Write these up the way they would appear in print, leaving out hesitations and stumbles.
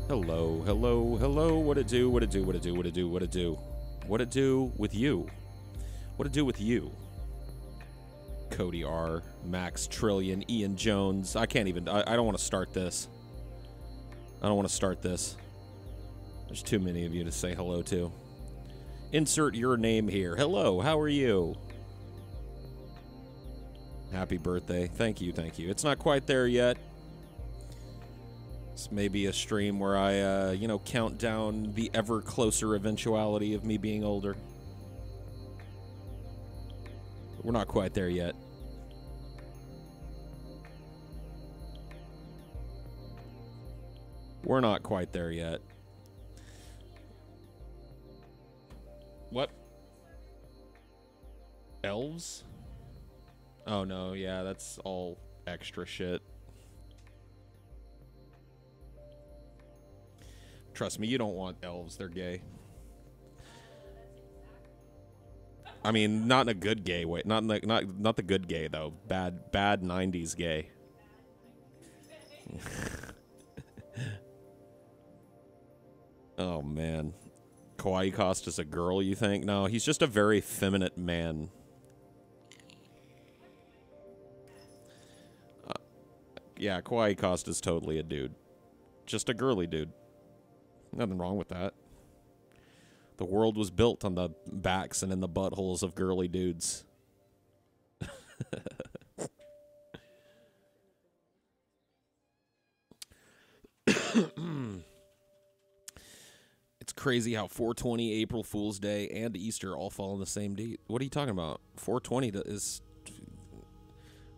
Hello, hello, hello. What it do? What it do? What it do? What it do? What it do? What it do with you? What it do with you? Cody R, Max Trillion, Ian Jones. I can't even. I don't want to start this. I don't want to start this. There's too many of you to say hello to. Insert your name here. Hello, how are you? Happy birthday. Thank you, thank you. It's not quite there yet. This may be a stream where I, count down the ever closer eventuality of me being older. But we're not quite there yet. We're not quite there yet. What? Elves? Oh, no, yeah, that's all extra shit. Trust me, you don't want elves. They're gay. I mean, not in a good gay way. Not the good gay though. Bad 90s gay. Oh man. Kawaii Costa's a girl, you think? No, he's just a very feminine man. Yeah, Kawaii Costa's totally a dude. Just a girly dude. Nothing wrong with that. The world was built on the backs and in the buttholes of girly dudes. It's crazy how 420, April Fool's Day, and Easter all fall on the same date. What are you talking about? 420 is...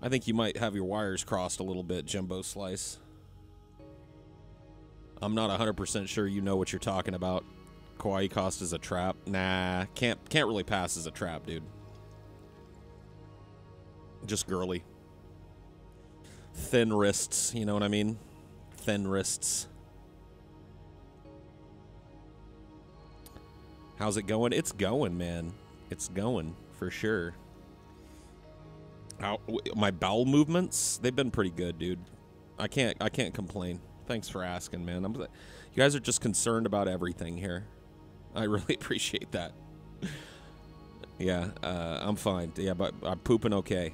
I think you might have your wires crossed a little bit, Jumbo Slice. I'm not 100% sure you know what you're talking about. Kawaii Costa's a trap. Nah, can't really pass as a trap, dude. Just girly. Thin wrists, you know what I mean? Thin wrists. How's it going? It's going, man. It's going, for sure. My bowel movements, they've been pretty good, dude. I can't complain. Thanks for asking, man. You guys are just concerned about everything here. I really appreciate that. Yeah, I'm fine. Yeah, but I'm pooping okay.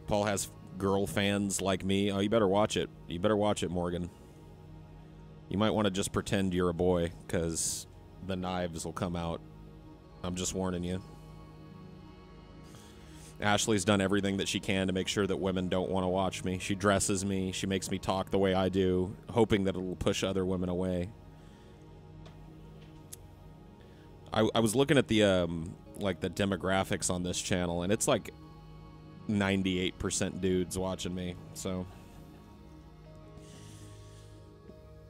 Paul has girl fans like me. Oh, you better watch it. You better watch it, Morgan. You might want to just pretend you're a boy, because the knives will come out. I'm just warning you. Ashley's done everything that she can to make sure that women don't want to watch me. She dresses me. She makes me talk the way I do, hoping that it'll push other women away. I was looking at the the demographics on this channel, and it's like 98% dudes watching me. So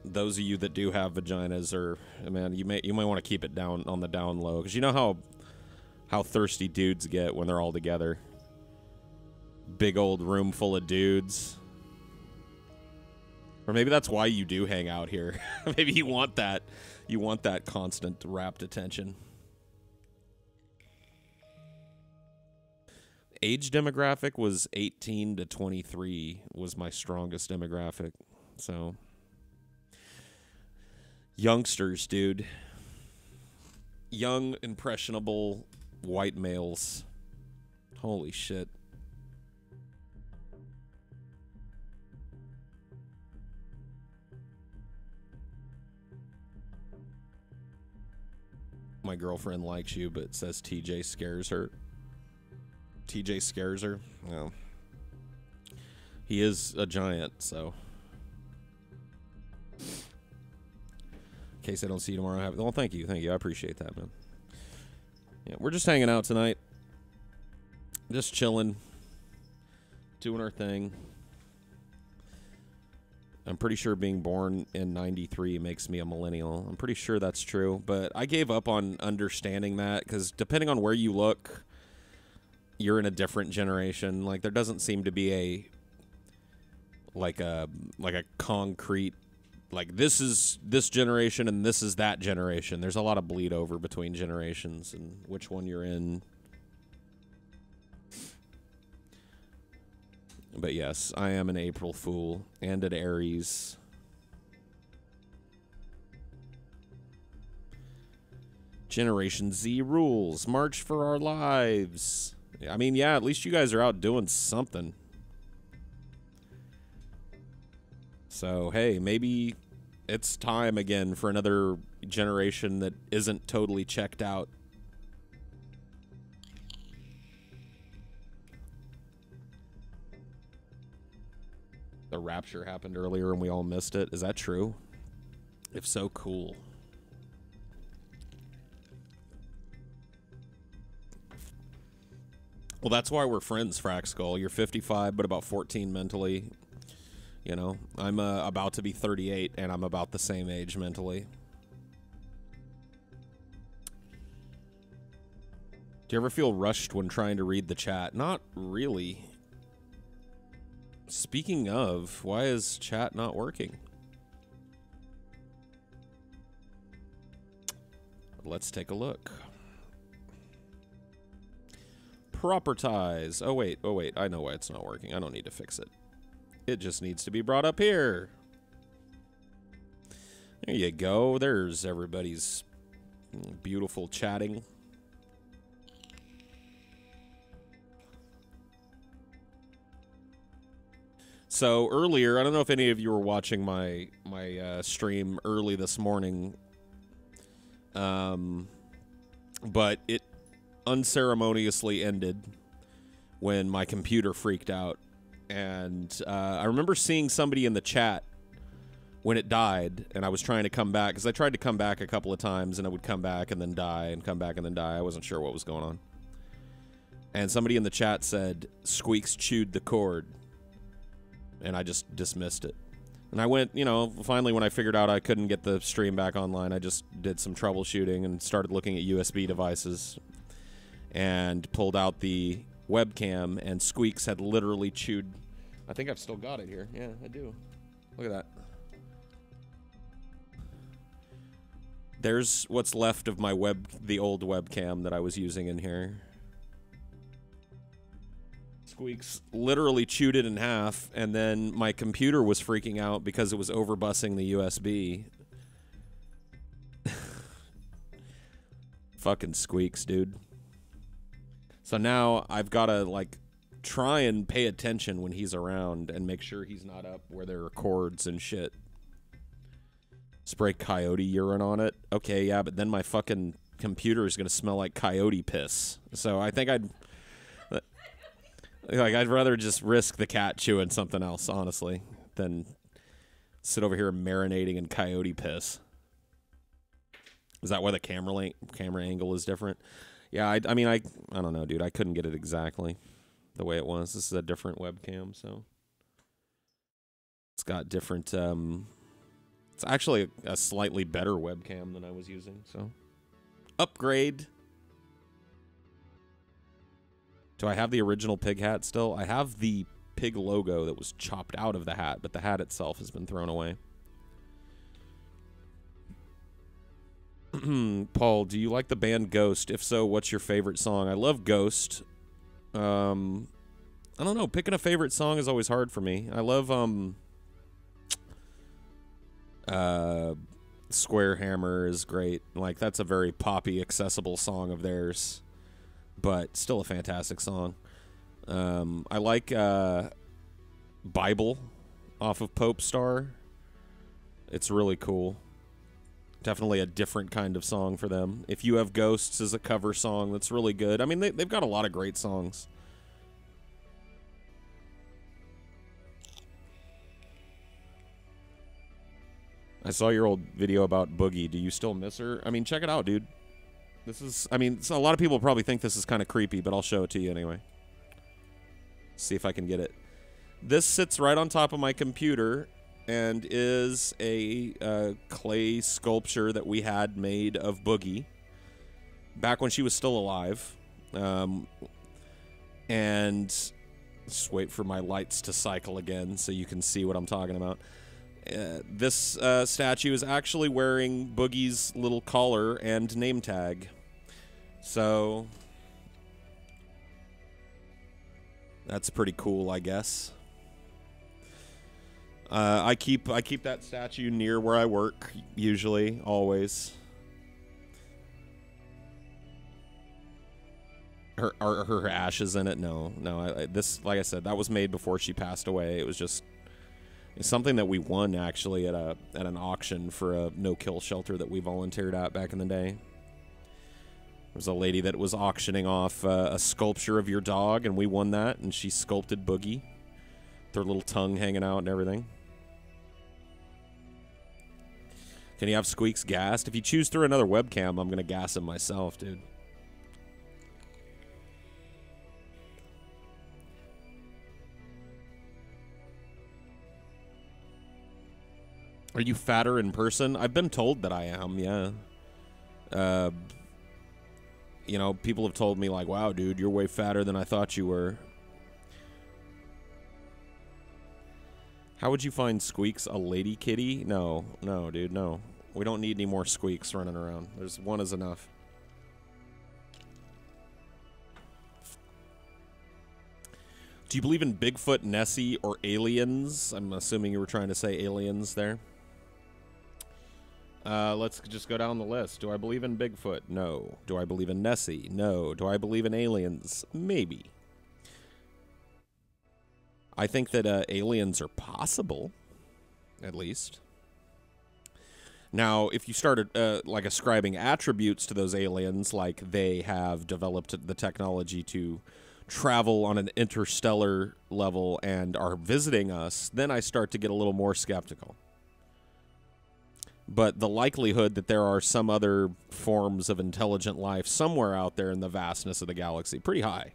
those of you that do have vaginas, or man, you might want to keep it down on the down low, because you know how thirsty dudes get when they're all together. Big old room full of dudes. Or maybe that's why you do hang out here. Maybe you want that. You want that constant rapt attention. Age demographic was 18 to 23 was my strongest demographic. So youngsters, dude. Young, impressionable white males. Holy shit. My girlfriend likes you, but says TJ scares her. TJ scares her? No. He is a giant, so. In case I don't see you tomorrow. Well, thank you. Thank you. I appreciate that, man. Yeah, we're just hanging out tonight. Just chilling. Doing our thing. I'm pretty sure being born in 93 makes me a millennial. I'm pretty sure that's true. But I gave up on understanding that, because depending on where you look, you're in a different generation. Like, there doesn't seem to be a concrete, like, this is this generation and this is that generation. There's a lot of bleed over between generations and which one you're in. But yes, I am an April Fool and an Aries. Generation Z rules. March for our lives. I mean, yeah, at least you guys are out doing something. So, hey, maybe it's time again for another generation that isn't totally checked out. The rapture happened earlier and we all missed it. Is that true? If so, cool. Well, that's why we're friends, Frack Skull. You're 55, but about 14 mentally. You know, I'm about to be 38, and I'm about the same age mentally. Do you ever feel rushed when trying to read the chat? Not really. Speaking of, why is chat not working? Let's take a look. Propertize. Oh, wait. I know why it's not working. I don't need to fix it. It just needs to be brought up here. There you go. There's everybody's beautiful chatting. So earlier, I don't know if any of you were watching my stream early this morning, but it unceremoniously ended when my computer freaked out. And I remember seeing somebody in the chat when it died, and I was trying to come back, because I tried to come back a couple of times, and I would come back and then die, and come back and then die. I wasn't sure what was going on. And somebody in the chat said, Squeaks chewed the cord. And I just dismissed it. And I went, you know, finally when I figured out I couldn't get the stream back online, I just did some troubleshooting and started looking at USB devices and pulled out the webcam, and Squeaks had literally chewed. I think I've still got it here. Yeah, I do. Look at that. There's what's left of my the old webcam that I was using in here. Squeaks literally chewed it in half, and then my computer was freaking out because it was overbussing the USB. Fucking Squeaks, dude. So now I've got to, like, try and pay attention when he's around and make sure he's not up where there are cords and shit. Spray coyote urine on it? Okay, yeah, but then my fucking computer is going to smell like coyote piss. So I think I'd rather just risk the cat chewing something else, honestly, than sit over here marinating in coyote piss. Is that why the camera angle is different? Yeah, I mean, I don't know, dude. I couldn't get it exactly the way it was. This is a different webcam, so it's got different. It's actually a slightly better webcam than I was using, so upgrade. Do I have the original pig hat still? I have the pig logo that was chopped out of the hat, but the hat itself has been thrown away. Paul, do you like the band Ghost? If so, what's your favorite song? I love Ghost. I don't know. Picking a favorite song is always hard for me. I love Square Hammer is great. Like, that's a very poppy, accessible song of theirs, but still a fantastic song. I like Bible off of Pope Star. It's really cool. Definitely a different kind of song for them. If You Have Ghosts is a cover song that's really good. I mean, they've got a lot of great songs. I saw your old video about Boogie. Do you still miss her? I mean, check it out, dude. This is, I mean, so a lot of people probably think this is kind of creepy, but I'll show it to you anyway. See if I can get it. This sits right on top of my computer and is a clay sculpture that we had made of Boogie back when she was still alive. And just wait for my lights to cycle again so you can see what I'm talking about. This statue is actually wearing Boogie's little collar and name tag. So that's pretty cool, I guess. I keep that statue near where I work, usually, always. Her ashes in it? No. This, like I said, that was made before she passed away. It was just something that we won actually at an auction for a no-kill shelter that we volunteered at back in the day. There was a lady that was auctioning off a sculpture of your dog, and we won that. And she sculpted Boogie, with her little tongue hanging out and everything. Can you have Squeaks gassed? If you choose through another webcam, I'm gonna gas him myself, dude. Are you fatter in person? I've been told that I am, yeah. You know, people have told me, like, wow, dude, you're way fatter than I thought you were. How would you find Squeaks a lady kitty? No, dude, no. We don't need any more Squeaks running around. There's one is enough. Do you believe in Bigfoot, Nessie, or aliens? I'm assuming you were trying to say aliens there. Let's just go down the list. Do I believe in Bigfoot? No. Do I believe in Nessie? No. Do I believe in aliens? Maybe. I think that aliens are possible, at least. Now, if you started like ascribing attributes to those aliens, like they have developed the technology to travel on an interstellar level and are visiting us, then I start to get a little more skeptical. But the likelihood that there are some other forms of intelligent life somewhere out there in the vastness of the galaxy, pretty high.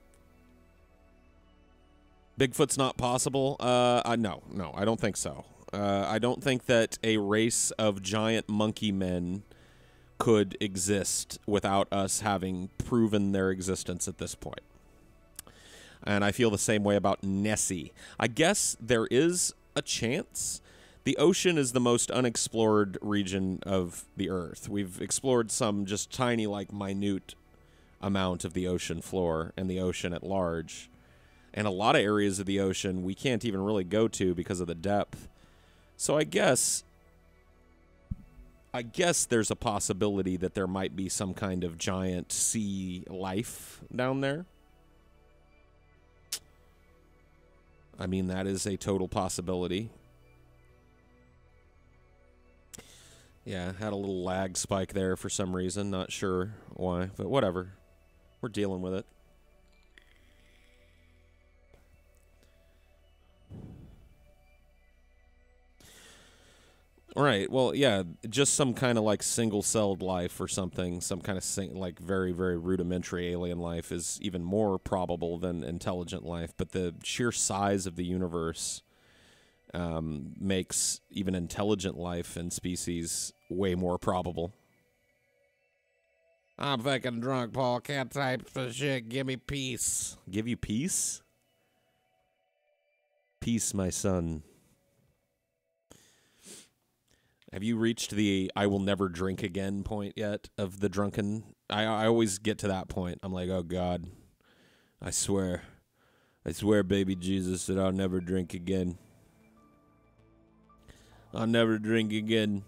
Bigfoot's not possible? No, I don't think so. I don't think that a race of giant monkey men could exist without us having proven their existence at this point. And I feel the same way about Nessie. I guess there is a chance. The ocean is the most unexplored region of the Earth. We've explored some just tiny, like, minute amount of the ocean floor and the ocean at large. And a lot of areas of the ocean we can't even really go to because of the depth. So I guess there's a possibility that there might be some kind of giant sea life down there. I mean, that is a total possibility. Yeah, had a little lag spike there for some reason. Not sure why, but whatever. We're dealing with it. All right, well, yeah, just some kind of like single-celled life or something, some kind of like very, very rudimentary alien life is even more probable than intelligent life, but the sheer size of the universe makes even intelligent life and species way more probable. I'm fucking drunk, Paul. Can't type for shit. Give me peace. Give you peace? Peace, my son. Have you reached the I will never drink again point yet of the drunken? I always get to that point. I'm like, oh, God, I swear, baby Jesus, that I'll never drink again. I'll never drink again.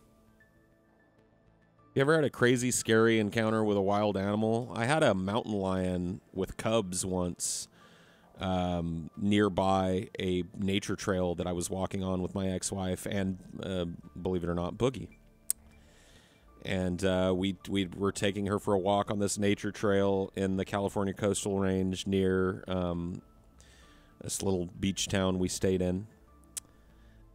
You ever had a crazy, scary encounter with a wild animal? I had a mountain lion with cubs once nearby a nature trail that I was walking on with my ex-wife and, believe it or not, Boogie. And we were taking her for a walk on this nature trail in the California coastal range near this little beach town we stayed in.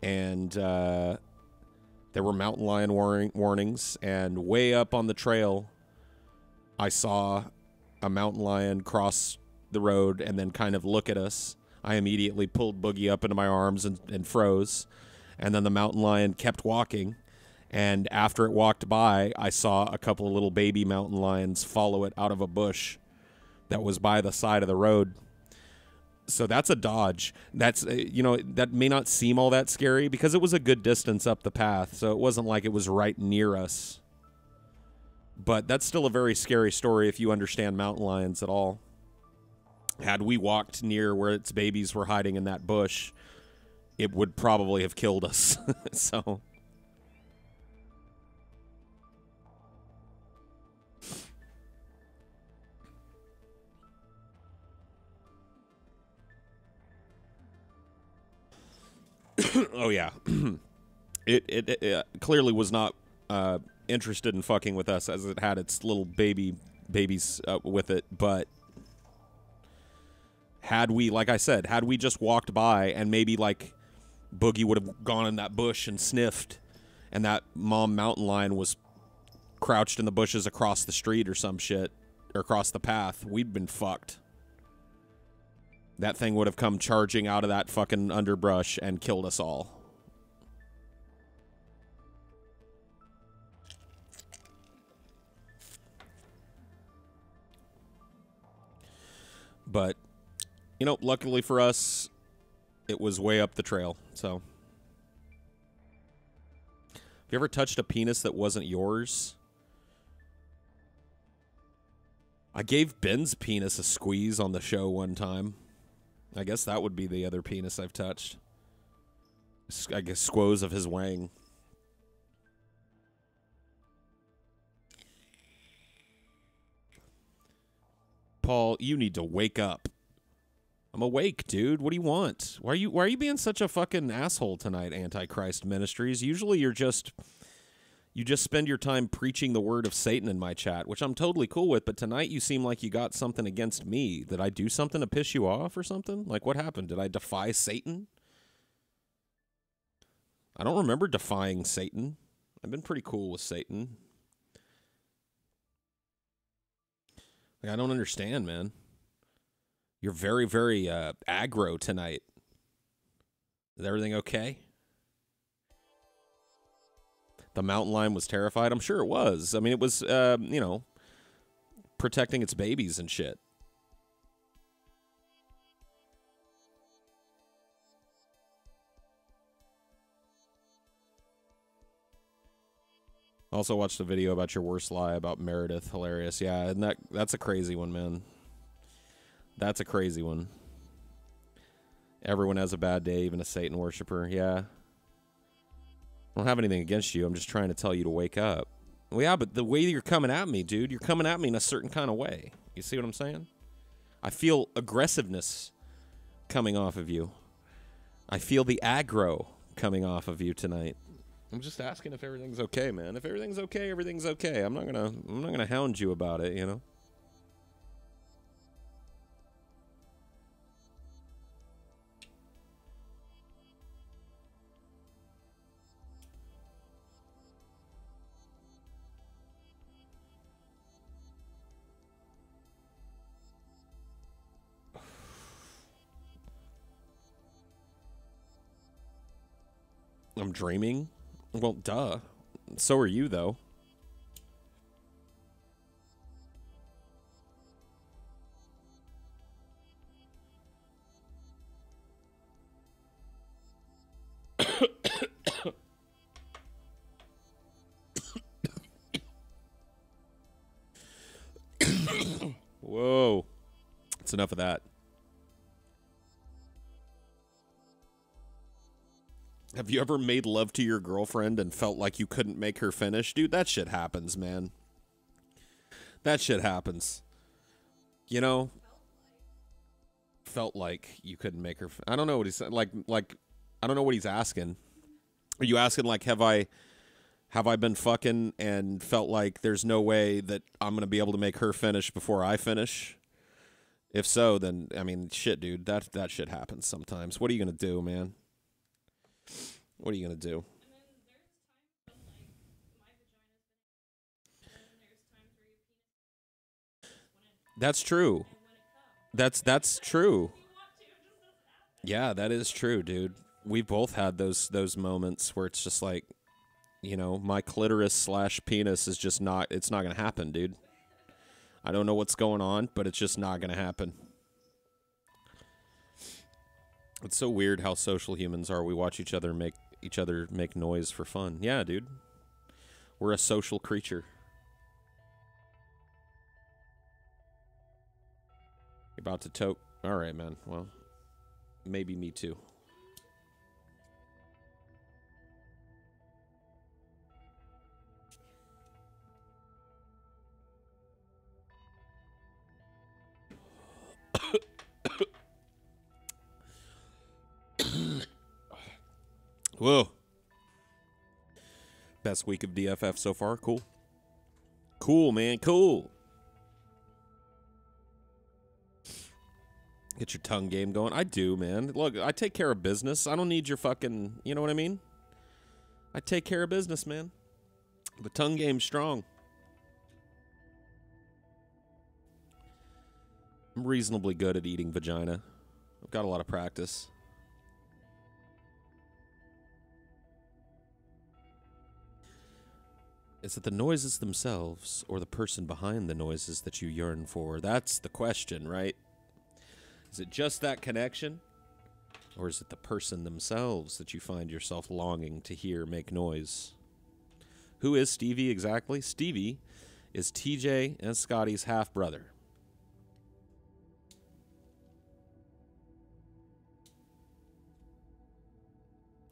And there were mountain lion warnings, and way up on the trail, I saw a mountain lion cross the road and then kind of look at us. I immediately pulled Boogie up into my arms and froze, and then the mountain lion kept walking, and after it walked by, I saw a couple of little baby mountain lions follow it out of a bush that was by the side of the road. So that's a dodge. That's, that may not seem all that scary because it was a good distance up the path, so it wasn't like it was right near us. But that's still a very scary story if you understand mountain lions at all. Had we walked near where its babies were hiding in that bush, it would probably have killed us. So... Oh, yeah. It clearly was not interested in fucking with us as it had its little babies with it. But had we, like I said, had we just walked by and maybe, like, Boogie would have gone in that bush and sniffed, and that mom mountain lion was crouched in the bushes across the street or some shit, or across the path, we'd been fucked. That thing would have come charging out of that fucking underbrush and killed us all. But, you know, luckily for us, it was way up the trail, so. Have you ever touched a penis that wasn't yours? I gave Ben's penis a squeeze on the show one time. I guess that would be the other penis I've touched. I guess squoze of his wang. Paul, you need to wake up. I'm awake, dude. What do you want? Why are you being such a fucking asshole tonight, Antichrist Ministries? Usually you just spend your time preaching the word of Satan in my chat, which I'm totally cool with, but tonight you seem like you got something against me. Did I do something to piss you off or something? Like, what happened? Did I defy Satan? I don't remember defying Satan. I've been pretty cool with Satan. Like, I don't understand, man. You're very, very aggro tonight. Is everything okay? The mountain lion was terrified? I'm sure it was. I mean, it was, you know, protecting its babies and shit. Also watched a video about your worst lie about Meredith. Hilarious. Yeah, and that's a crazy one, man. That's a crazy one. Everyone has a bad day, even a Satan worshiper. Yeah. I don't have anything against you. I'm just trying to tell you to wake up. Well, yeah, but the way you're coming at me, dude, you're coming at me in a certain kind of way. You see what I'm saying? I feel aggressiveness coming off of you. I feel the aggro coming off of you tonight. I'm just asking if everything's okay, man. If everything's okay, everything's okay. I'm not gonna hound you about it, you know? I'm dreaming? Well, duh. So are you, though. Whoa. That's enough of that. Have you ever made love to your girlfriend and felt like you couldn't make her finish? Dude, that shit happens, man. That shit happens. You know? Felt like you couldn't make her... I don't know what he's... Like, I don't know what he's asking. Are you asking, like, have I been fucking and felt like there's no way that I'm going to be able to make her finish before I finish? If so, then, I mean, shit, dude. That shit happens sometimes. What are you going to do, man? What are you going to do? That's true. That's true. Yeah, that is true, dude. We've both had those moments where it's just like, you know, my clitoris / penis is just not, it's not going to happen, dude. I don't know what's going on, but it's just not going to happen. It's so weird how social humans are. We watch each other make noise for fun. Yeah, dude. We're a social creature. You're about to toke. All right, man. Well, maybe me too. Whoa. Best week of DFF so far. Cool. Cool, man. Cool. Get your tongue game going. I do, man. Look, I take care of business. I don't need your fucking, you know what I mean? I take care of business, man. The tongue game's strong. I'm reasonably good at eating vagina. I've got a lot of practice. Is it the noises themselves or the person behind the noises that you yearn for? That's the question, right? Is it just that connection? Or is it the person themselves that you find yourself longing to hear make noise? Who is Stevie exactly? Stevie is TJ and Scotty's half-brother.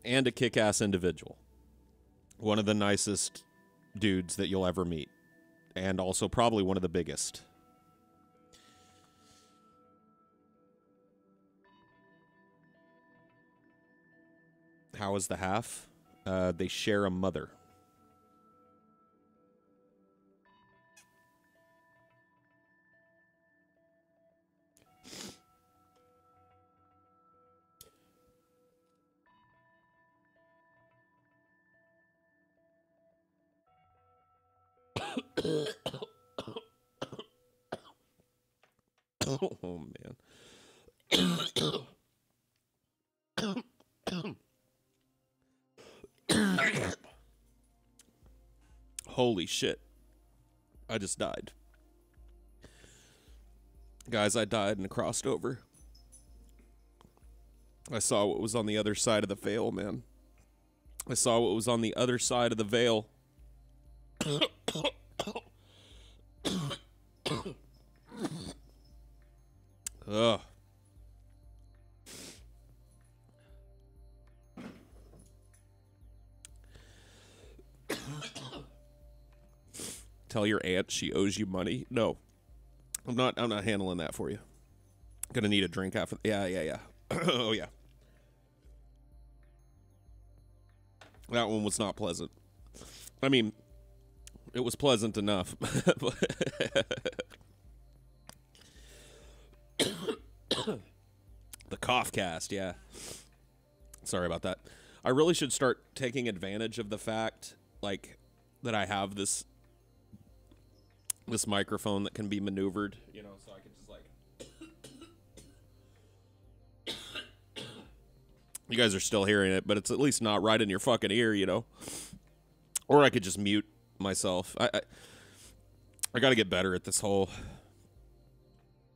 And a kick-ass individual. One of the nicest dudes that you'll ever meet. And also probably one of the biggest. How is the half? They share a mother. Oh, man. Holy shit. I just died. Guys, I died and crossed over. I saw what was on the other side of the veil, man. I saw what was on the other side of the veil. Ugh. Tell your aunt she owes you money. No. I'm not handling that for you. Gonna need a drink after. Yeah. Oh, yeah. That one was not pleasant. I mean, it was pleasant enough. The cough cast, yeah. Sorry about that. I really should start taking advantage of the fact, like, that I have this microphone that can be maneuvered, you know, so I can just, like... You guys are still hearing it, but it's at least not right in your fucking ear, you know? Or I could just mute myself. I gotta get better at this whole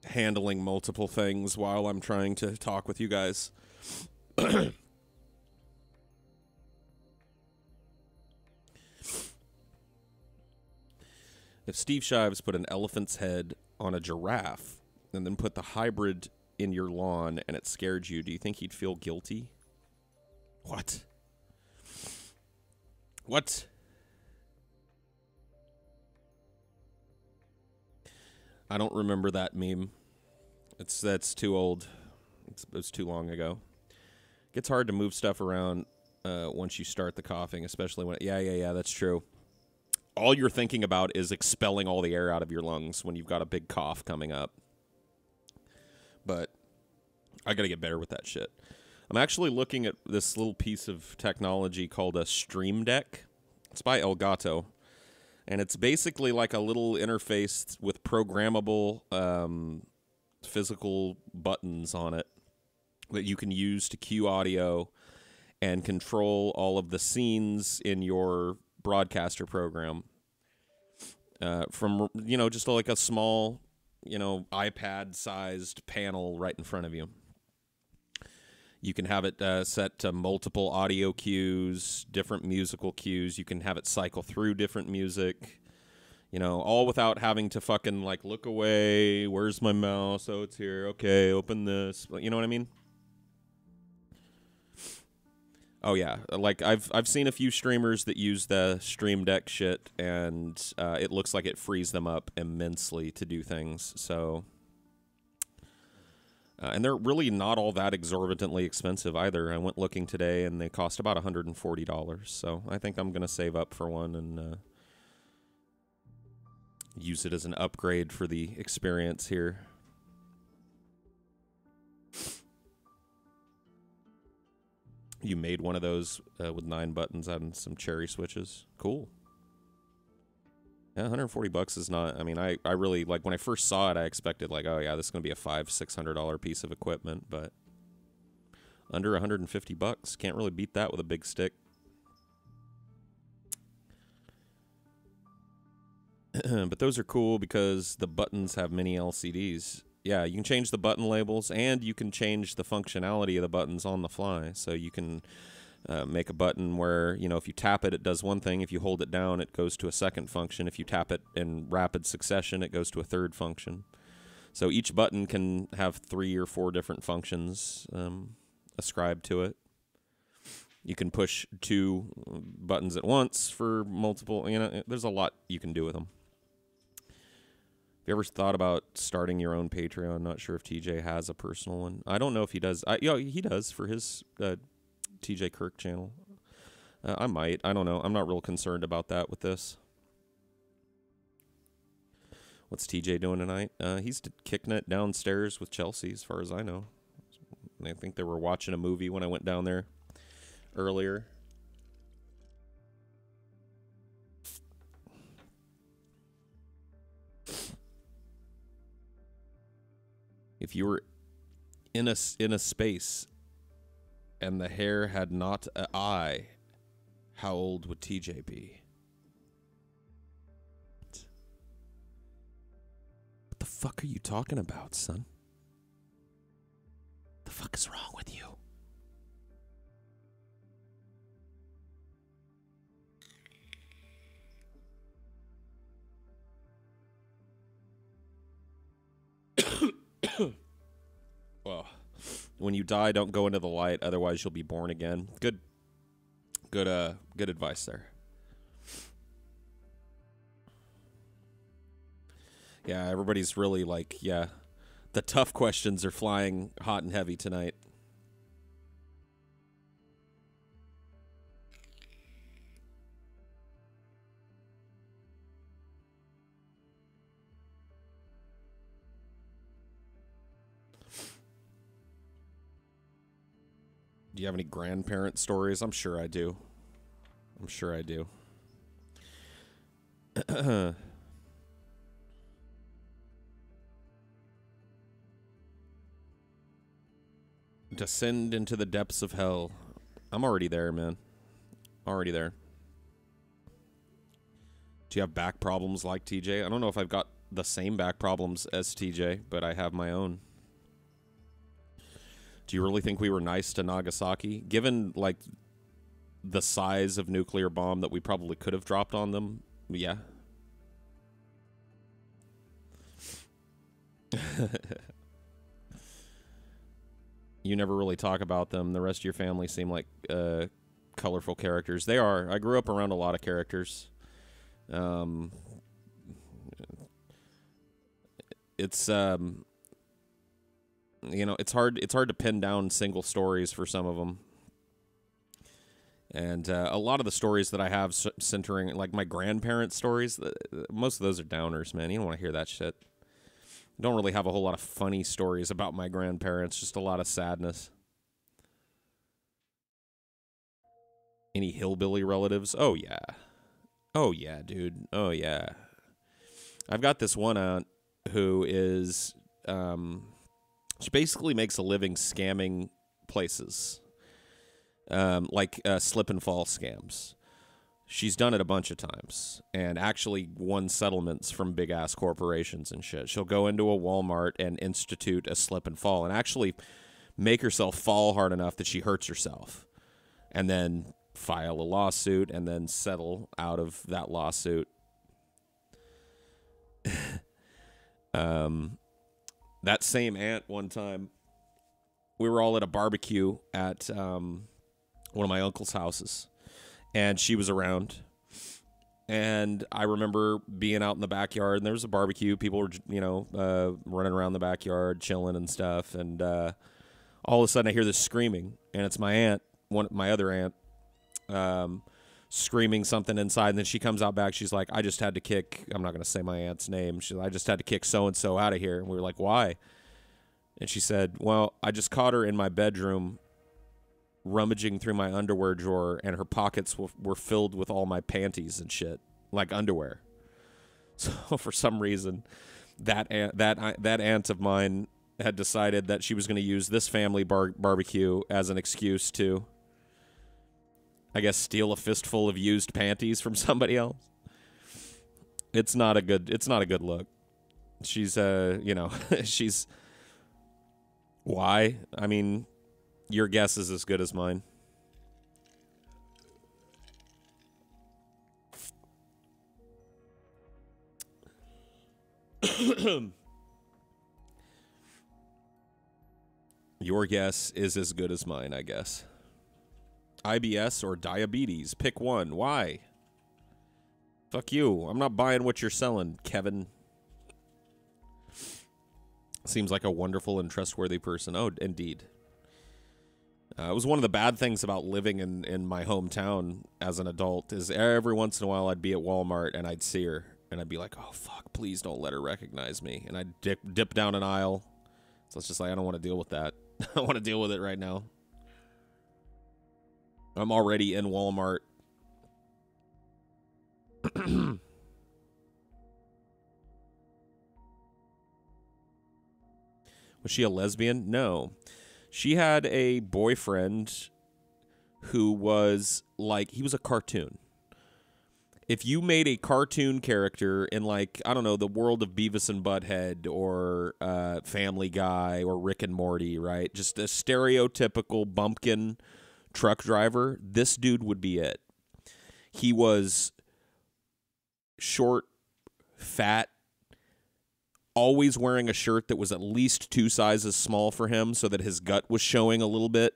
handling multiple things while I'm trying to talk with you guys. If Steve Shives put an elephant's head on a giraffe and then put the hybrid in your lawn and it scared you, do you think he'd feel guilty? What? What? I don't remember that meme. That's too old. It's too long ago. Gets hard to move stuff around once you start the coughing, especially when... Yeah, that's true. All you're thinking about is expelling all the air out of your lungs when you've got a big cough coming up. But I got to get better with that shit. I'm actually looking at this little piece of technology called a Stream Deck. It's by Elgato. And it's basically like a little interface with programmable physical buttons on it that you can use to cue audio and control all of the scenes in your broadcaster program. From, you know, just like a small, you know, iPad-sized panel right in front of you. You can have it set to multiple audio cues, different musical cues. You can have it cycle through different music, you know, all without having to fucking, like, look away. Where's my mouse? Oh, it's here. Okay, open this. You know what I mean? Oh, yeah. Like, I've seen a few streamers that use the Stream Deck shit, and it looks like it frees them up immensely to do things. So... And they're really not all that exorbitantly expensive either. I went looking today, and they cost about $140. So I think I'm going to save up for one and use it as an upgrade for the experience here. You made one of those with 9 buttons and some cherry switches. Cool. Yeah, $140 is not. I mean, I really like when I first saw it. I expected like, oh yeah, this is gonna be a $500-600 piece of equipment, but under $150, can't really beat that with a big stick. But those are cool because the buttons have mini LCDs. Yeah, you can change the button labels, and you can change the functionality of the buttons on the fly. So you can make a button where, you know, if you tap it, it does one thing. If you hold it down, it goes to a second function. If you tap it in rapid succession, it goes to a third function. So each button can have 3 or 4 different functions ascribed to it. You can push 2 buttons at once for multiple, you know, there's a lot you can do with them. Have you ever thought about starting your own Patreon? I'm not sure if TJ has a personal one. I don't know if he does. You know, he does for his TJ Kirk channel. I might. I don't know. I'm not real concerned about that with this. What's TJ doing tonight? He's kicking it downstairs with Chelsea, as far as I know. I think they were watching a movie when I went down there earlier. If you were in a space and the hair had not an eye, how old would TJ be? What the fuck are you talking about, son? What the fuck is wrong with you? Well, when you die, don't go into the light, otherwise you'll be born again. Good advice there. Yeah, everybody's really like, yeah, the tough questions are flying hot and heavy tonight. Do you have any grandparent stories? I'm sure I do. I'm sure I do. Descend into the depths of hell. I'm already there, man. Already there. Do you have back problems like TJ? I don't know if I've got the same back problems as TJ, but I have my own. Do you really think we were nice to Nagasaki? Given, like, the size of nuclear bomb that we probably could have dropped on them, yeah. You never really talk about them. The rest of your family seem like colorful characters. They are. I grew up around a lot of characters. It's you know, it's hard to pin down single stories for some of them. And a lot of the stories that I have centering, like my grandparents' stories, most of those are downers, man. You don't want to hear that shit. I don't really have a whole lot of funny stories about my grandparents, just a lot of sadness. Any hillbilly relatives? Oh, yeah. Oh, yeah, dude. Oh, yeah. I've got this one aunt who is... she basically makes a living scamming places, like slip and fall scams. She's done it a bunch of times and actually won settlements from big-ass corporations and shit. She'll go into a Walmart and institute a slip and fall and actually make herself fall hard enough that she hurts herself and then file a lawsuit and then settle out of that lawsuit. That same aunt, one time, we were all at a barbecue at one of my uncle's houses, and she was around, And I remember being out in the backyard, and there was a barbecue. People were, running around the backyard, chilling and stuff. And all of a sudden, I hear this screaming, and it's my aunt, my other aunt, screaming something inside. And then she comes out back. She's like, I just had to kick, I'm not going to say my aunt's name. I just had to kick so-and-so out of here. And we were like, why? And she said, well, I just caught her in my bedroom rummaging through my underwear drawer, and her pockets were filled with all my panties and shit, like underwear. So for some reason, that aunt of mine had decided that she was going to use this family barbecue as an excuse to, I guess, steal a fistful of used panties from somebody else. It's not a good look. She's she's, why? I mean, your guess is as good as mine. Your guess is as good as mine, I guess. IBS or diabetes? Pick one. Why? Fuck you. I'm not buying what you're selling, Kevin. Seems like a wonderful and trustworthy person. Oh, indeed. It was one of the bad things about living in my hometown as an adult is every once in a while I'd be at Walmart and I'd see her and I'd be like, oh, fuck, please don't let her recognize me. And I'd dip down an aisle. So it's just like, I don't want to deal with that. I don't want to deal with it right now. I'm already in Walmart. Was she a lesbian? No. She had a boyfriend who was like, he was a cartoon. If you made a cartoon character in, like, I don't know, the world of Beavis and Butthead or Family Guy or Rick and Morty, right? Just a stereotypical bumpkin truck driver, this dude would be it. He was short, fat, always wearing a shirt that was at least 2 sizes small for him so that his gut was showing a little bit,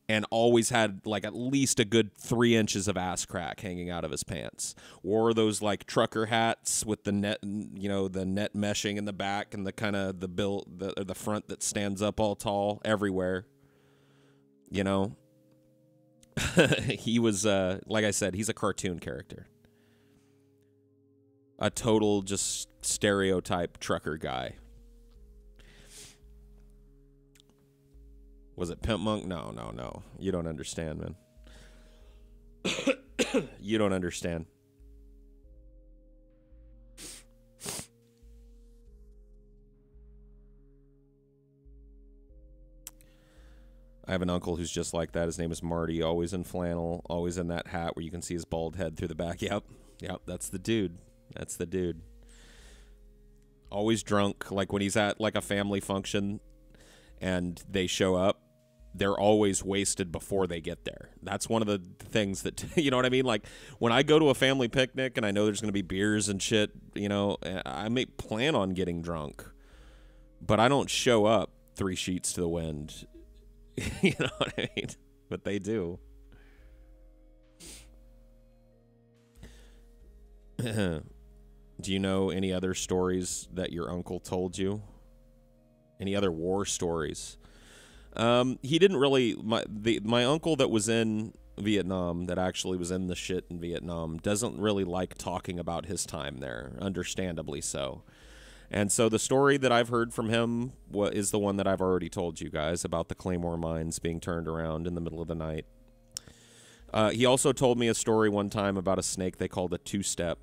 and always had like at least a good 3 inches of ass crack hanging out of his pants. Wore those like trucker hats with the net, the net meshing in the back and the kind of the front that stands up all tall everywhere. He was, like I said, he's a cartoon character. A total just stereotype trucker guy. Was it Pimp Monk? No. You don't understand, man. You don't understand. I have an uncle who's just like that. His name is Marty, always in flannel, always in that hat where you can see his bald head through the back. Yep, that's the dude. That's the dude. Always drunk, like when he's at like a family function and they show up, they're always wasted before they get there. That's one of the things that, you know what I mean? Like when I go to a family picnic and I know there's going to be beers and shit, I may plan on getting drunk, but I don't show up 3 sheets to the wind. You know what I mean? But they do. Do you know any other stories that your uncle told you? Any other war stories? He didn't really. My uncle that was in Vietnam, that actually was in the shit in Vietnam, doesn't really like talking about his time there, understandably so. And so the story that I've heard from him is the one that I've already told you guys about the Claymore mines being turned around in the middle of the night. He also told me a story one time about a snake they called a two-step.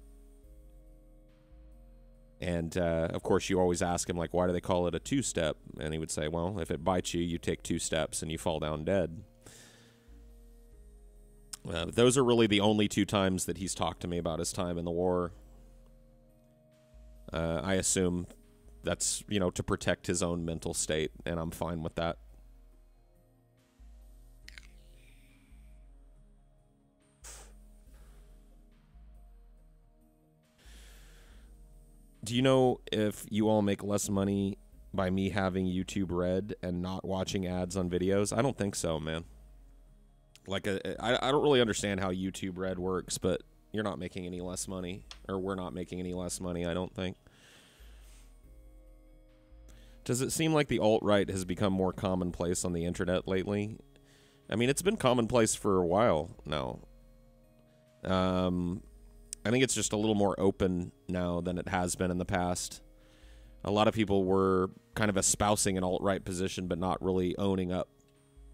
And, of course, you always ask him, like, why do they call it a two-step? And he would say, well, if it bites you, you take 2 steps and you fall down dead. Those are really the only 2 times that he's talked to me about his time in the war. I assume that's, to protect his own mental state, and I'm fine with that. Do you know if you all make less money by me having YouTube Red and not watching ads on videos? I don't think so, man. Like, I don't really understand how YouTube Red works, but You're not making any less money, or we're not making any less money, I don't think. Does it seem like the alt-right has become more commonplace on the internet lately? I mean, it's been commonplace for a while now. I think it's just a little more open now than it has been in the past. A lot of people were kind of espousing an alt-right position, but not really owning up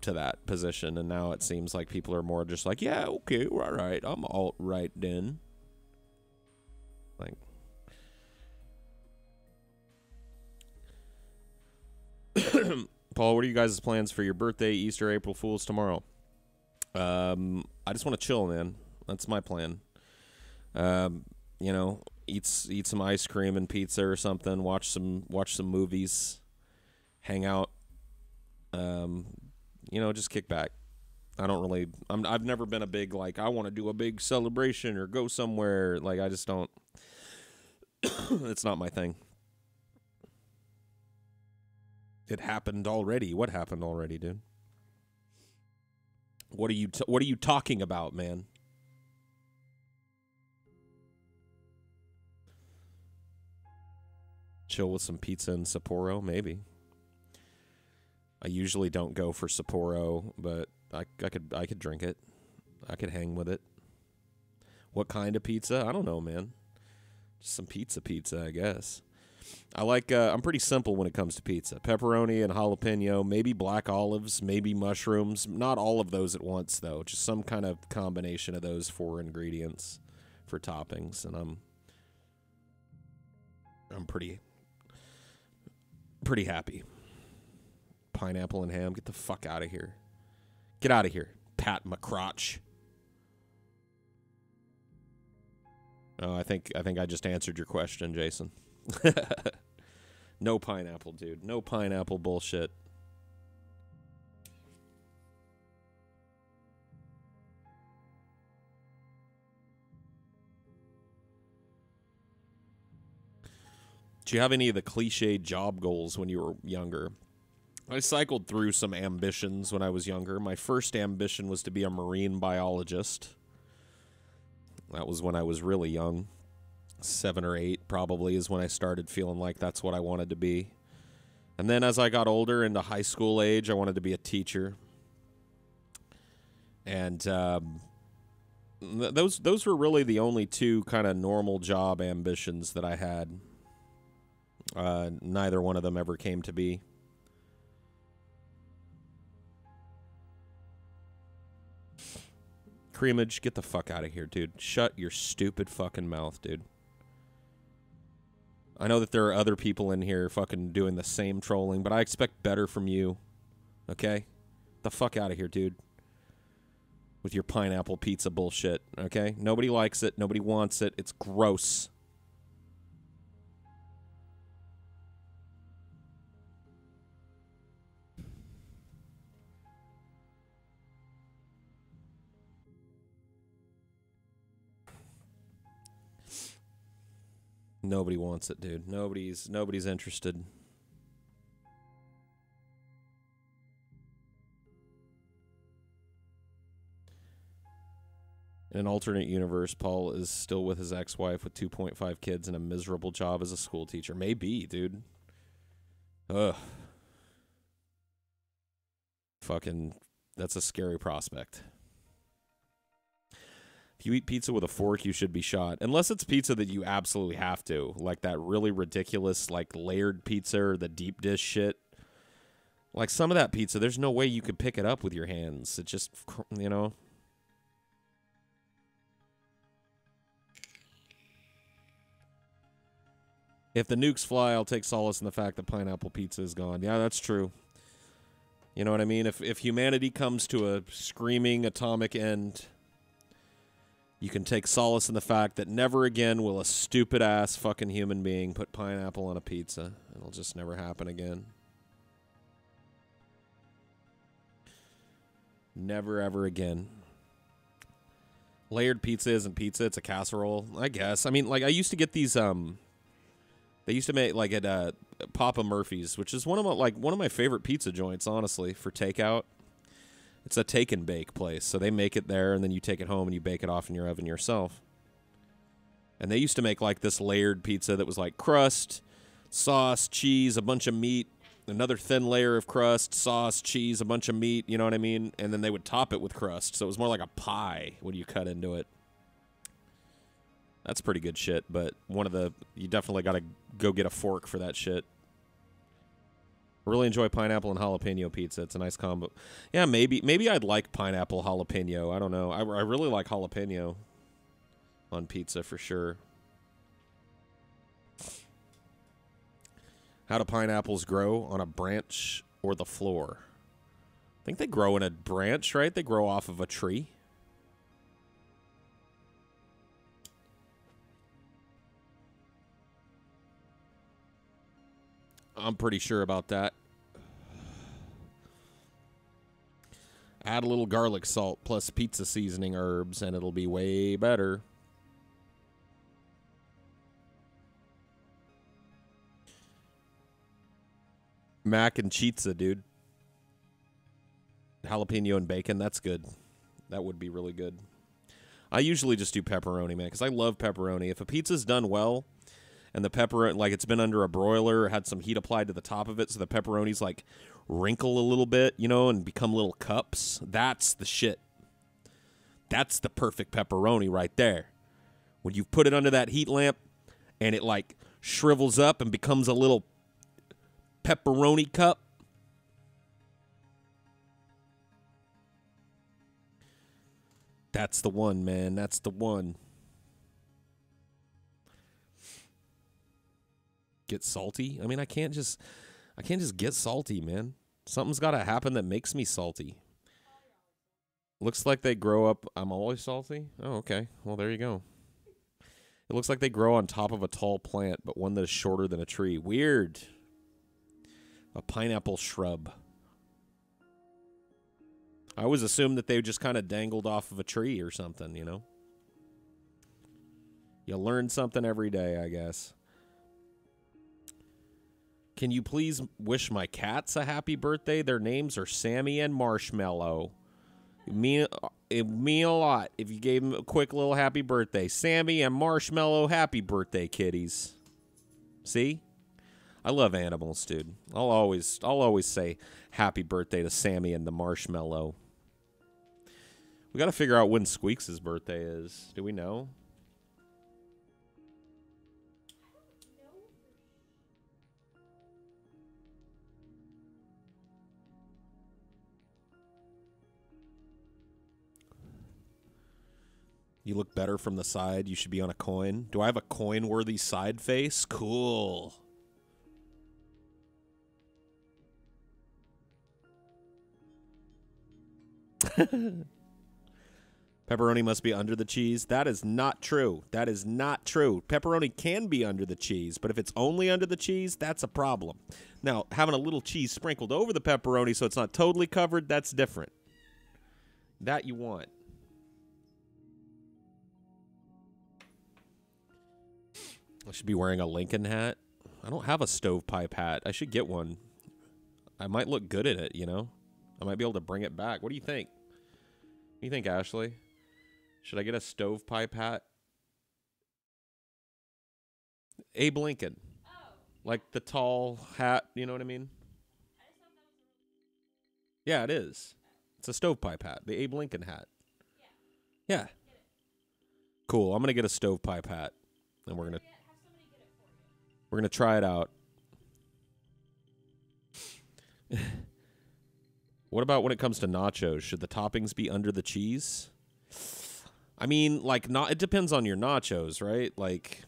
to that position. And now it seems like people are more just like, yeah, okay, all right, I'm alt-right then. Like, Paul, what are you guys' plans for your birthday, Easter, April Fool's tomorrow? I just want to chill, man. That's my plan. You know, eat some ice cream and pizza or something. Watch some movies. Hang out. You know, just kick back. I don't really. I've never been a big like. I want to do a big celebration or go somewhere. Like I just don't. It's not my thing. It happened already. What happened already, dude? What are you talking about, man? Chill with some pizza and Sapporo, maybe. I usually don't go for Sapporo, but I could drink it. I could hang with it. What kind of pizza? I don't know, man. Just some pizza, I guess. I like, I'm pretty simple when it comes to pizza. Pepperoni and jalapeno, maybe black olives, maybe mushrooms. Not all of those at once, though. Just some kind of combination of those 4 ingredients for toppings. And I'm pretty happy. Pineapple and ham, get the fuck out of here. Get out of here, Pat McCrotch. Oh, I think I just answered your question, Jason. No pineapple, dude. No pineapple bullshit. Do you have any of the cliched job goals when you were younger? I cycled through some ambitions when I was younger. My first ambition was to be a marine biologist. That was when I was really young. 7 or 8 probably is when I started feeling like that's what I wanted to be. And then as I got older into high school age, I wanted to be a teacher. And those were really the only 2 kind of normal job ambitions that I had. Neither one of them ever came to be. Creamage, get the fuck out of here, dude. Shut your stupid fucking mouth, dude. I know that there are other people in here fucking doing the same trolling, but I expect better from you. Okay? The fuck out of here, dude. With your pineapple pizza bullshit, okay? Nobody likes it. Nobody wants it. It's gross. Nobody wants it, dude. Nobody's interested. In an alternate universe, Paul is still with his ex-wife with 2.5 kids and a miserable job as a school teacher. Maybe, dude. Ugh. Fucking, that's a scary prospect. If you eat pizza with a fork, you should be shot. Unless it's pizza that you absolutely have to. Like that really ridiculous, like, layered pizza or the deep dish shit. Like, some of that pizza, there's no way you could pick it up with your hands. It just, you know. If the nukes fly, I'll take solace in the fact that pineapple pizza is gone. Yeah, that's true. You know what I mean? If humanity comes to a screaming atomic end, you can take solace in the fact that never again will a stupid-ass fucking human being put pineapple on a pizza. It'll just never happen again. Never, ever again. Layered pizza isn't pizza, it's a casserole, I guess. I mean, like, I used to get these, they used to make, like, at Papa Murphy's, which is one of my favorite pizza joints, honestly, for takeout. It's a take and bake place, so they make it there, and then you take it home and you bake it off in your oven yourself. And they used to make like this layered pizza that was like crust, sauce, cheese, a bunch of meat, another thin layer of crust, sauce, cheese, a bunch of meat, you know what I mean? And then they would top it with crust. So it was more like a pie when you cut into it. That's pretty good shit, but you definitely got to go get a fork for that shit. I really enjoy pineapple and jalapeno pizza. It's a nice combo. Yeah, maybe I'd like pineapple jalapeno. I don't know. I really like jalapeno on pizza for sure. How do pineapples grow? On a branch or the floor? I think they grow in a branch, right? They grow off of a tree. I'm pretty sure about that. Add a little garlic salt plus pizza seasoning herbs, and it'll be way better. Mac and pizza, dude. Jalapeno and bacon, that's good. That would be really good. I usually just do pepperoni, man, because I love pepperoni. If a pizza's done well, and the pepperoni, like it's been under a broiler, or had some heat applied to the top of it, so the pepperonis like wrinkle a little bit, you know, and become little cups. That's the shit. That's the perfect pepperoni right there. When you put it under that heat lamp, and it like shrivels up and becomes a little pepperoni cup. That's the one, man. That's the one. Get salty? I mean, I can't just get salty, man. Something's got to happen that makes me salty. Looks like they grow up. I'm always salty? Oh, okay. Well, there you go. It looks like they grow on top of a tall plant, but one that is shorter than a tree. Weird. A pineapple shrub. I always assumed that they just kind of dangled off of a tree or something, you know? You learn something every day, I guess. Can you please wish my cats a happy birthday? Their names are Sammy and Marshmallow. It'd mean a lot if you gave them a quick little happy birthday. Sammy and Marshmallow, happy birthday, kitties. See? I love animals, dude. I'll always say happy birthday to Sammy and the Marshmallow. We got to figure out when Squeaks' birthday is. Do we know? You look better from the side. You should be on a coin. Do I have a coin-worthy side face? Cool. Pepperoni must be under the cheese. That is not true. That is not true. Pepperoni can be under the cheese, but if it's only under the cheese, that's a problem. Now, having a little cheese sprinkled over the pepperoni so it's not totally covered, that's different. That you want. I should be wearing a Lincoln hat. I don't have a stovepipe hat. I should get one. I might look good in it, you know? I might be able to bring it back. What do you think? What do you think, Ashley? Should I get a stovepipe hat? Abe Lincoln. Oh. Like the tall hat, you know what I mean? Yeah, it is. It's a stovepipe hat. The Abe Lincoln hat. Yeah. Cool. I'm going to get a stovepipe hat. And we're going to try it out. What about when it comes to nachos? Should the toppings be under the cheese? I mean, like, it depends on your nachos, right? Like,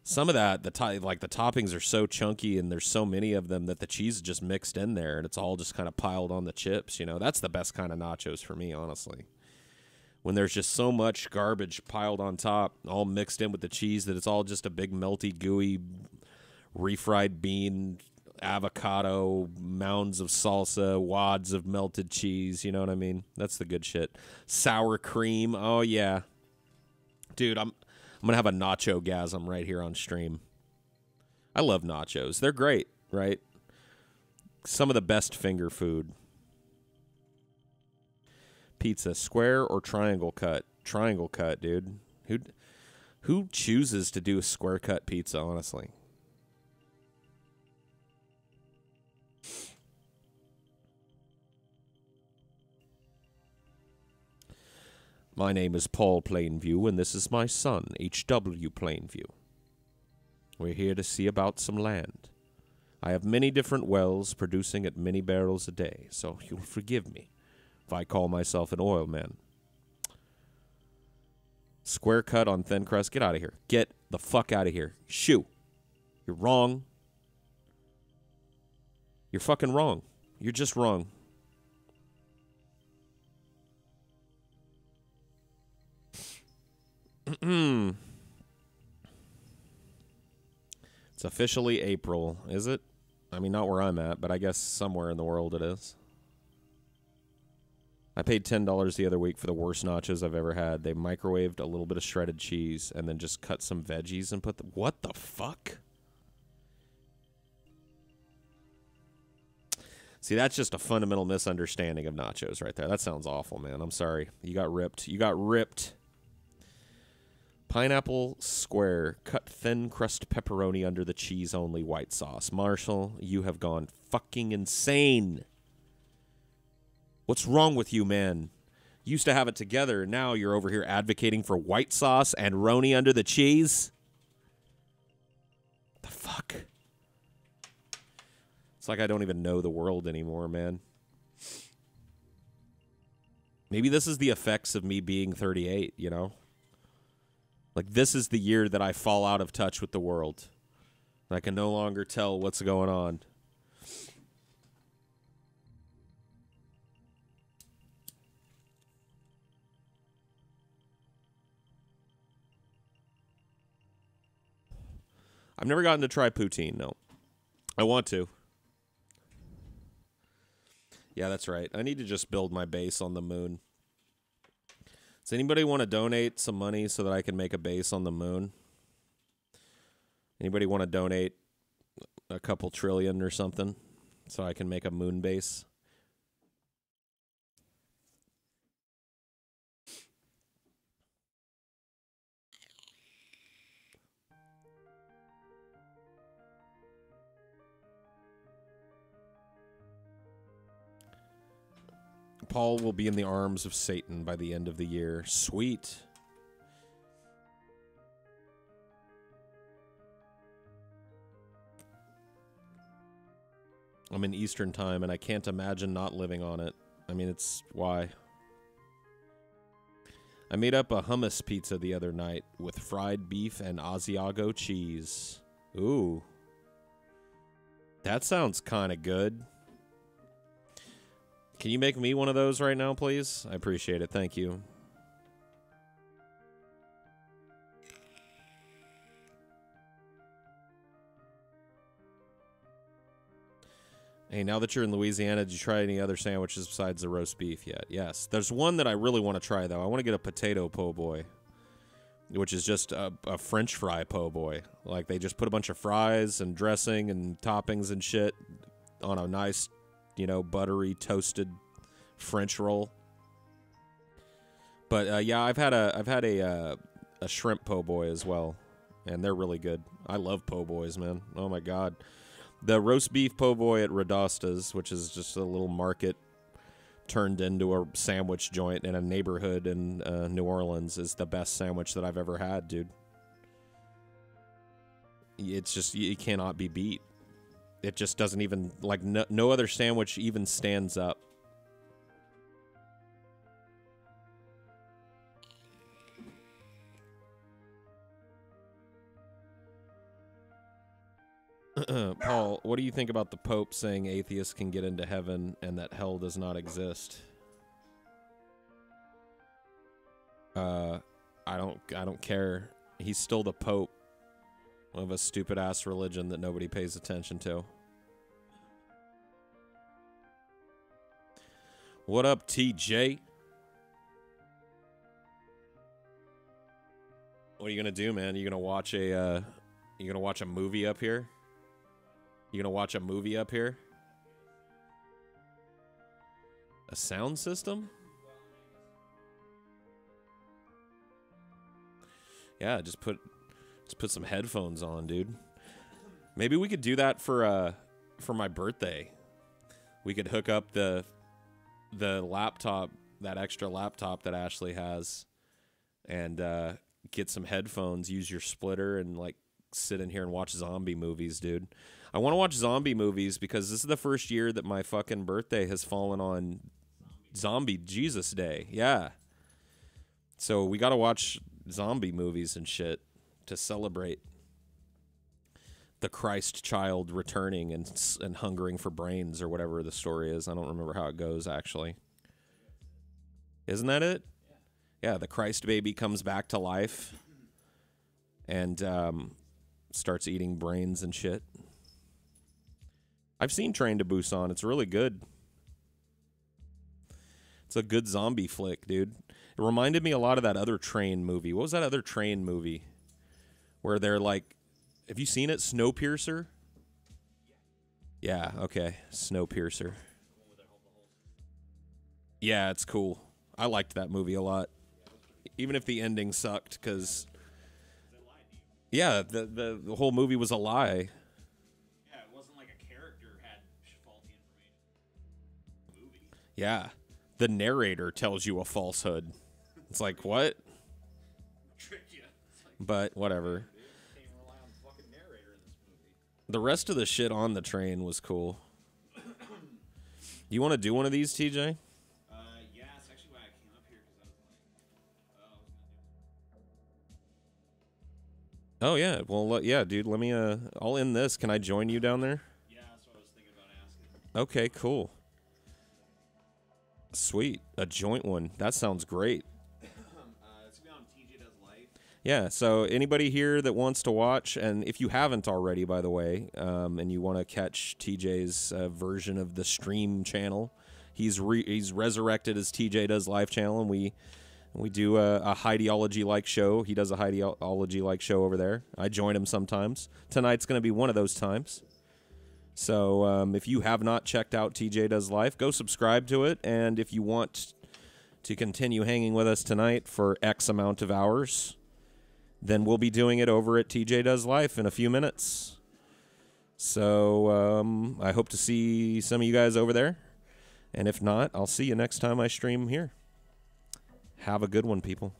some of that, the toppings are so chunky and there's so many of them that the cheese is just mixed in there and it's all just kind of piled on the chips, you know? That's the best kind of nachos for me, honestly. When there's just so much garbage piled on top, all mixed in with the cheese, that it's all just a big melty, gooey, refried bean, avocado, mounds of salsa, wads of melted cheese, you know what I mean? That's the good shit. Sour cream, oh yeah. Dude, I'm going to have a nacho-gasm right here on stream. I love nachos. They're great, right? Some of the best finger food. Pizza, square or triangle cut? Triangle cut, dude. Who chooses to do a square cut pizza, honestly? My name is Paul Plainview, and this is my son, H.W. Plainview. We're here to see about some land. I have many different wells producing at many barrels a day, so you'll forgive me if I call myself an oil man. Square cut on thin crust. Get out of here. Get the fuck out of here. Shoo. You're wrong. You're fucking wrong. You're just wrong. It's officially April, is it? I mean, not where I'm at, but I guess somewhere in the world it is. I paid $10 the other week for the worst nachos I've ever had. They microwaved a little bit of shredded cheese and then just cut some veggies and put the... What the fuck? See, that's just a fundamental misunderstanding of nachos right there. That sounds awful, man. I'm sorry. You got ripped. You got ripped. Pineapple square, cut thin crust pepperoni under the cheese-only white sauce. Marshall, you have gone fucking insane. What's wrong with you, man? You used to have it together, and now you're over here advocating for white sauce and roni under the cheese? The fuck? It's like I don't even know the world anymore, man. Maybe this is the effects of me being 38, you know? Like, this is the year that I fall out of touch with the world. I can no longer tell what's going on. I've never gotten to try poutine, no. I want to. Yeah, that's right. I need to just build my base on the moon. Does anybody want to donate some money so that I can make a base on the moon? Anybody want to donate a couple trillion or something so I can make a moon base? Paul will be in the arms of Satan by the end of the year. Sweet. I'm in Eastern time, and I can't imagine not living on it. I mean, it's why. I made up a hummus pizza the other night with fried beef and Asiago cheese. Ooh. That sounds kind of good. Can you make me one of those right now, please? I appreciate it. Thank you. Hey, now that you're in Louisiana, did you try any other sandwiches besides the roast beef yet? Yes. There's one that I really want to try, though. I want to get a potato po' boy, which is just a French fry po' boy. Like, they just put a bunch of fries and dressing and toppings and shit on a nice, you know, buttery, toasted French roll. But, yeah, I've had a shrimp po' boy as well, and they're really good. I love po' boys, man. Oh, my God. The roast beef po' boy at Radosta's, which is just a little market turned into a sandwich joint in a neighborhood in New Orleans, is the best sandwich that I've ever had, dude. It's just, it cannot be beat. It just doesn't even, like, no other sandwich even stands up. Paul, what do you think about the Pope saying atheists can get into heaven and that hell does not exist? I don't care. He's still the Pope of a stupid ass religion that nobody pays attention to. What up, TJ? What are you gonna do, man? You gonna watch a movie up here? You gonna watch a movie up here? A sound system? Yeah, just put some headphones on, dude. Maybe we could do that for my birthday. We could hook up the laptop, that extra laptop that Ashley has, and get some headphones, use your splitter, and like sit in here and watch zombie movies, dude. I want to watch zombie movies because this is the first year that my fucking birthday has fallen on Zombie Jesus Day. Yeah. So we got to watch zombie movies and shit to celebrate the Christ child returning and hungering for brains, or whatever the story is. I don't remember how it goes, actually. Isn't that it? Yeah, the Christ baby comes back to life and starts eating brains and shit. I've seen Train to Busan. It's really good. It's a good zombie flick, dude. It reminded me a lot of that other Train movie. What was that other Train movie? Where they're like, have you seen it? Snowpiercer? Yeah, okay. Snowpiercer. Yeah, it's cool. I liked that movie a lot. Even if the ending sucked, because... Yeah, the whole movie was a lie. Yeah, it wasn't like a character had faulty information. Yeah. The narrator tells you a falsehood. It's like, what? Trick you. But whatever. Can't even rely on the fucking narrator in this movie. The rest of the shit on the train was cool. You want to do one of these, TJ? Yeah, it's actually why I came up here, because I was like, Oh, yeah. Well, yeah, dude, let me, I'll end this. Can I join you down there? yeah, that's what I was thinking about asking. Okay, cool. Sweet. A joint one. That sounds great. It's going to be on TJ Does Life. Yeah, so anybody here that wants to watch, and if you haven't already, by the way, and you want to catch TJ's version of the stream channel, he's resurrected his TJ Does Life channel, and we do a Heideology-like show. He does a Heideology-like show over there. I join him sometimes. Tonight's going to be one of those times. So if you have not checked out TJ Does Life, go subscribe to it. And if you want to continue hanging with us tonight for X amount of hours, then we'll be doing it over at TJ Does Life in a few minutes. So I hope to see some of you guys over there. And if not, I'll see you next time I stream here. Have a good one, people.